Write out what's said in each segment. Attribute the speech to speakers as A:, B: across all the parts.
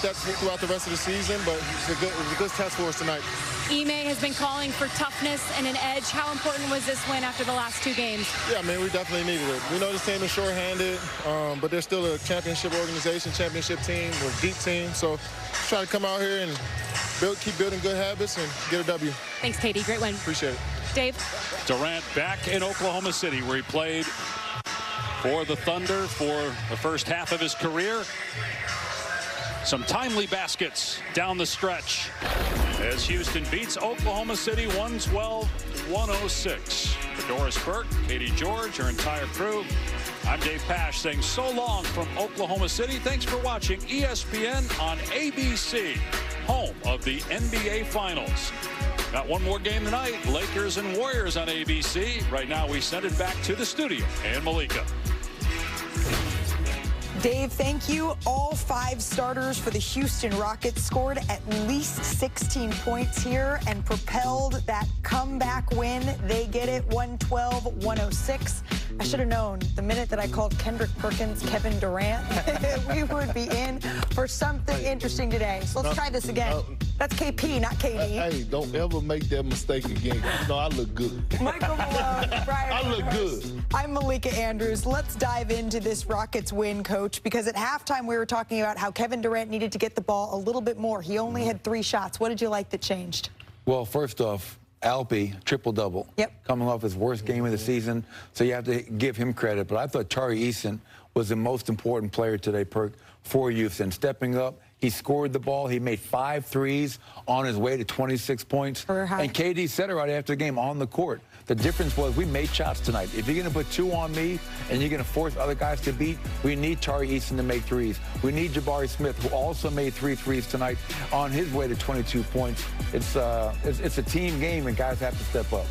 A: That's throughout the rest of the season, but it was a good test for us tonight.
B: Ime has been calling for toughness and an edge. How important was this win after the last 2 games?
A: Yeah, man, we definitely needed it. We know this team is short-handed, but they're still a championship organization, championship team, we're a deep team. So try to come out here and keep building good habits and get a W.
B: Thanks, KD. Great win.
A: Appreciate it.
B: Dave?
C: Durant back in Oklahoma City, where he played for the Thunder for the first half of his career. Some timely baskets down the stretch as Houston beats Oklahoma City 112-106. For Doris Burke, Katie George, her entire crew, I'm Dave Pash saying so long from Oklahoma City. Thanks for watching ESPN on ABC, home of the NBA Finals. Got one more game tonight, Lakers and Warriors on ABC. Right now we send it back to the studio and Malika.
D: Dave, thank you. All 5 starters for the Houston Rockets scored at least 16 points here and propelled that comeback win. They get it 112-106. I should have known the minute that I called Kendrick Perkins Kevin Durant, we would be in for something interesting today. So let's try this again. That's KP, not KD.
E: Hey, don't ever make that mistake again. No, I look good.
D: Michael Malone, Brian.
E: I look good.
D: I'm Malika Andrews. Let's dive into this Rockets win, Coach, because at halftime we were talking about how Kevin Durant needed to get the ball a little bit more. He only had 3 shots. What did you like that changed?
F: Well, first off, Alpi, triple-double.
D: Yep.
F: Coming off his worst game of the season, so you have to give him credit. But I thought Tari Eason was the most important player today, Perk, for Houston. Stepping up, he scored the ball. He made 5 threes on his way to 26 points. And KD said it right after the game on the court. The difference was we made shots tonight. If you're going to put 2 on me and you're going to force other guys to beat, we need Tari Eason to make threes. We need Jabari Smith, who also made 3 threes tonight on his way to 22 points. It's a team game, and guys have to step up.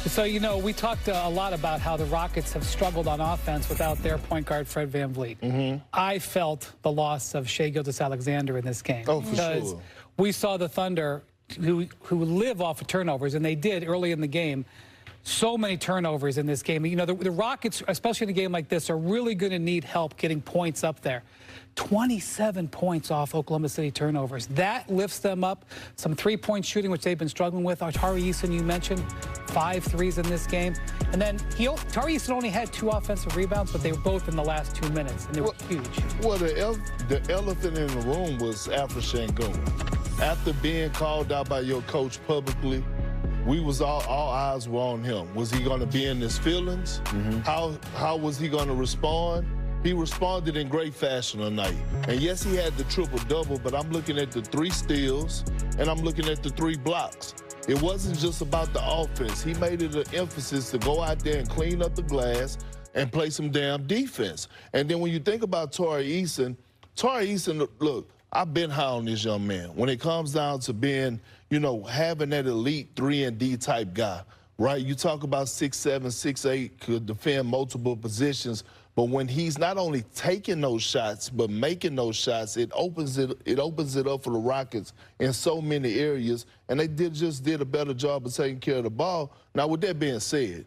G: So, you know, we talked a lot about how the Rockets have struggled on offense without their point guard, Fred VanVleet. I felt the loss of Shai Gilgeous-Alexander in this game.
E: Oh, for
G: because
E: sure.
G: We saw the Thunder, who live off of turnovers, and they did early in the game. So many turnovers in this game. You know, the Rockets, especially in a game like this, are really going to need help getting points up there. 27 points off Oklahoma City turnovers. That lifts them up. Some 3-point shooting, which they've been struggling with. Tari Eason, you mentioned, 5 threes in this game. And then Tari Eason only had 2 offensive rebounds, but they were both in the last 2 minutes, and they were huge.
E: Well, the elephant in the room was Alfred Sengun. After being called out by your coach publicly, we was all eyes were on him. Was he going to be in his feelings? How was he going to respond? He responded in great fashion tonight. And yes, he had the triple-double, but I'm looking at the 3 steals, and I'm looking at the 3 blocks. It wasn't just about the offense. He made it an emphasis to go out there and clean up the glass and play some damn defense. And then when you think about Tari Eason, look, I've been high on this young man. When it comes down to being, you know, having that elite 3-and-D type guy, right? You talk about 6'7", 6'8", could defend multiple positions, but when he's not only taking those shots but making those shots, it opens it up for the Rockets in so many areas, and they just did a better job of taking care of the ball. Now, with that being said,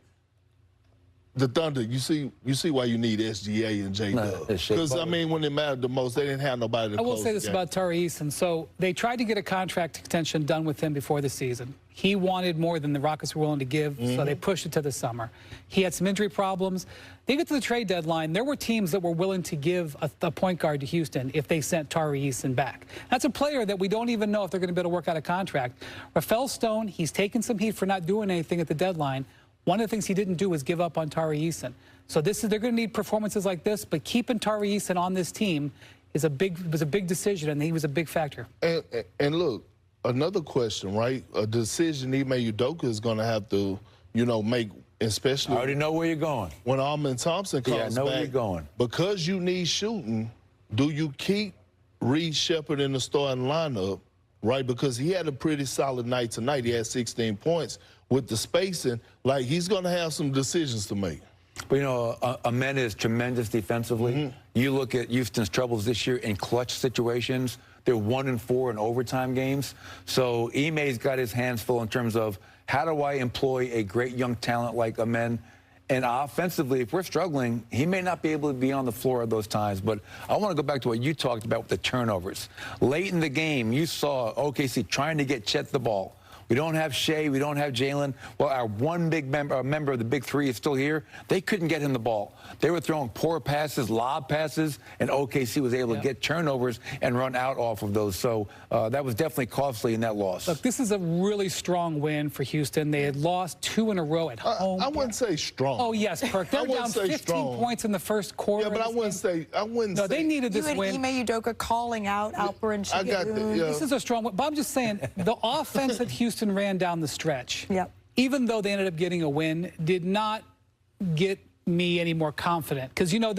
E: the Thunder, you see why you need SGA and J-Dub. Because, I mean, when it mattered the most, they didn't have nobody to close.
G: I will say this about Tari Eason. So they tried to get a contract extension done with him before the season. He wanted more than the Rockets were willing to give, so they pushed it to the summer. He had some injury problems. They get to the trade deadline. There were teams that were willing to give a point guard to Houston if they sent Tari Eason back. That's a player that we don't even know if they're going to be able to work out a contract. Rafael Stone, he's taken some heat for not doing anything at the deadline. One of the things he didn't do was give up on Tari Eason. So they're going to need performances like this, but keeping Tari Eason on this team was a big decision, and he was a big factor.
E: And look, another question, right? A decision Ime Udoka is going to have to, you know, make, especially.
F: I already know where you're going.
E: When Alman Thompson comes back.
F: Yeah, I know where you're going.
E: Because you need shooting, do you keep Reed Shepherd in the starting lineup, right? Because he had a pretty solid night tonight. He had 16 points. With the spacing, like, he's going to have some decisions to make.
F: But, you know, Amen is tremendous defensively. You look at Houston's troubles this year in clutch situations. They're 1-4 in overtime games. So Ime's got his hands full in terms of how do I employ a great young talent like Amen And offensively, if we're struggling, he may not be able to be on the floor at those times. But I want to go back to what you talked about with the turnovers. Late in the game, you saw OKC trying to get Chet the ball. We don't have Shea. We don't have Jalen. Well, our one big member of the big three is still here. They couldn't get him the ball. They were throwing poor passes, lob passes, and OKC was able to get turnovers and run out off of those. So that was definitely costly in that loss.
G: Look, this is a really strong win for Houston. They had lost 2 in a row at home.
E: I wouldn't say strong.
G: Oh, yes, Perk. They're down 15 points in the first quarter.
E: Yeah, but I wouldn't say. No,
G: they needed this win.
D: Ime Udoka calling out Alper and Şengün.
G: This is a strong win. But I'm just saying, the offense that Houston ran down the stretch, even though they ended up getting a win, did not get me any more confident. Because, you know,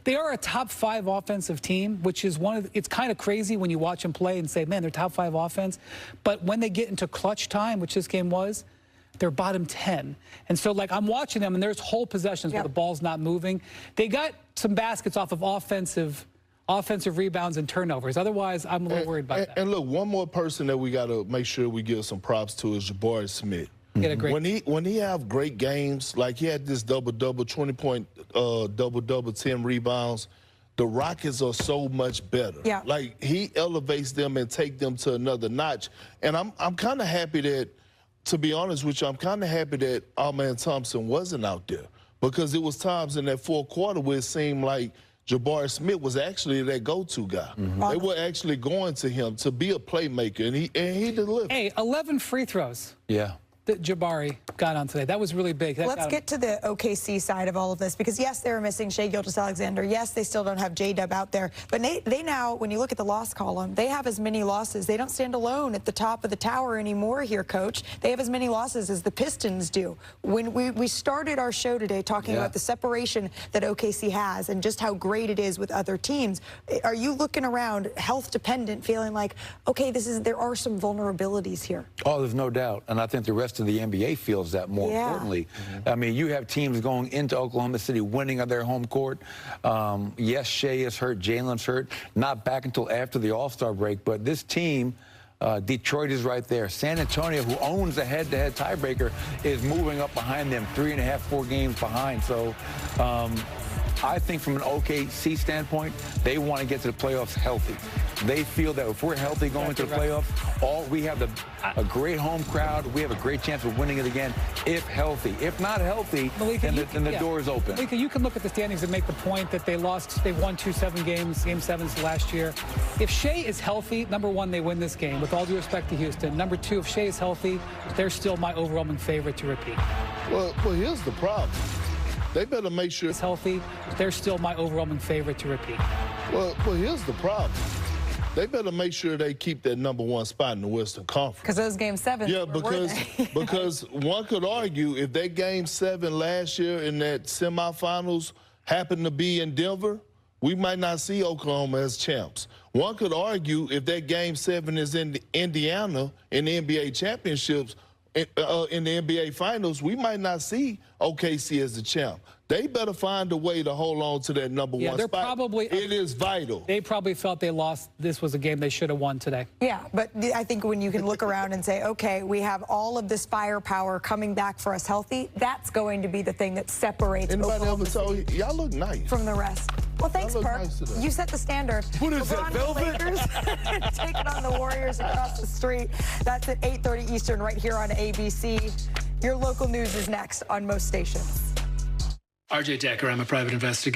G: they are a top 5 offensive team, which is it's kind of crazy when you watch them play and say, man, they're top 5 offense. But when they get into clutch time, which this game was, they're bottom 10. And so, like, I'm watching them, and there's whole possessions where the ball's not moving. They got some baskets off of offensive rebounds and turnovers. Otherwise, I'm a little worried about that.
E: And look, one more person that we got to make sure we give some props to is Jabari Smith. When he have great games, like he had this double-double, 20-point double-double, 10 rebounds, the Rockets are so much better.
D: Yeah.
E: Like, he elevates them and take them to another notch. And I'm kind of happy that, to be honest with you, I'm kind of happy that our man Thompson wasn't out there, because it was times in that fourth quarter where it seemed like Jabari Smith was actually that go-to guy. They were actually going to him to be a playmaker, and he delivered.
G: Hey, 11 free throws.
F: Yeah.
G: That Jabari got on today. That was really big.
D: Let's get to the OKC side of all of this, because yes, they were missing Shai Gilgeous-Alexander. Yes, they still don't have J-Dub out there. But they now, when you look at the loss column, they have as many losses. They don't stand alone at the top of the tower anymore here, Coach. They have as many losses as the Pistons do. When we started our show today talking about the separation that OKC has and just how great it is with other teams, are you looking around health dependent, feeling like, okay, there are some vulnerabilities here?
F: Oh, there's no doubt. And I think the rest of the NBA feels that more importantly. I mean, you have teams going into Oklahoma City winning on their home court. Yes, Shea is hurt, Jalen's hurt, not back until after the All-Star break, but this team, Detroit is right there. San Antonio, who owns the head-to-head tiebreaker, is moving up behind them, 3.5, 4 games behind. So I think from an OKC standpoint, they want to get to the playoffs healthy. They feel that if we're healthy going to the playoffs, we have a great home crowd. We have a great chance of winning it again if healthy. If not healthy, then the door is open.
G: Malika, you can look at the standings and make the point that they won 2-7 games, game 7s last year. If Shea is healthy, number one, they win this game, with all due respect to Houston. Number two, if Shea is healthy, they're still my overwhelming favorite to repeat.
E: Well, here's the problem. They better make sure
G: he's healthy. They're still my overwhelming favorite to repeat.
E: Well, here's the problem. They better make sure they keep that #1 spot in the Western Conference.
D: Because those game 7s.
E: Yeah, because one could argue if that game 7 last year in that semifinals happened to be in Denver, we might not see Oklahoma as champs. One could argue if that game 7 is in Indiana in the NBA championships, in the NBA Finals, we might not see OKC as the champ. They better find a way to hold on to that #1 spot. It is vital.
G: They probably felt they lost. This was a game they should have won today.
D: Yeah, but I think when you can look around and say, okay, we have all of this firepower coming back for us healthy, that's going to be the thing that separates Oklahoma City
E: y'all look nice
D: from the rest. Well, thanks, Perk. You set the standard.
F: What is that, velvet?
D: Taking on the Warriors across the street. That's at 8:30 Eastern right here on ABC. Your local news is next on most stations.
H: RJ Decker, I'm a private investigator.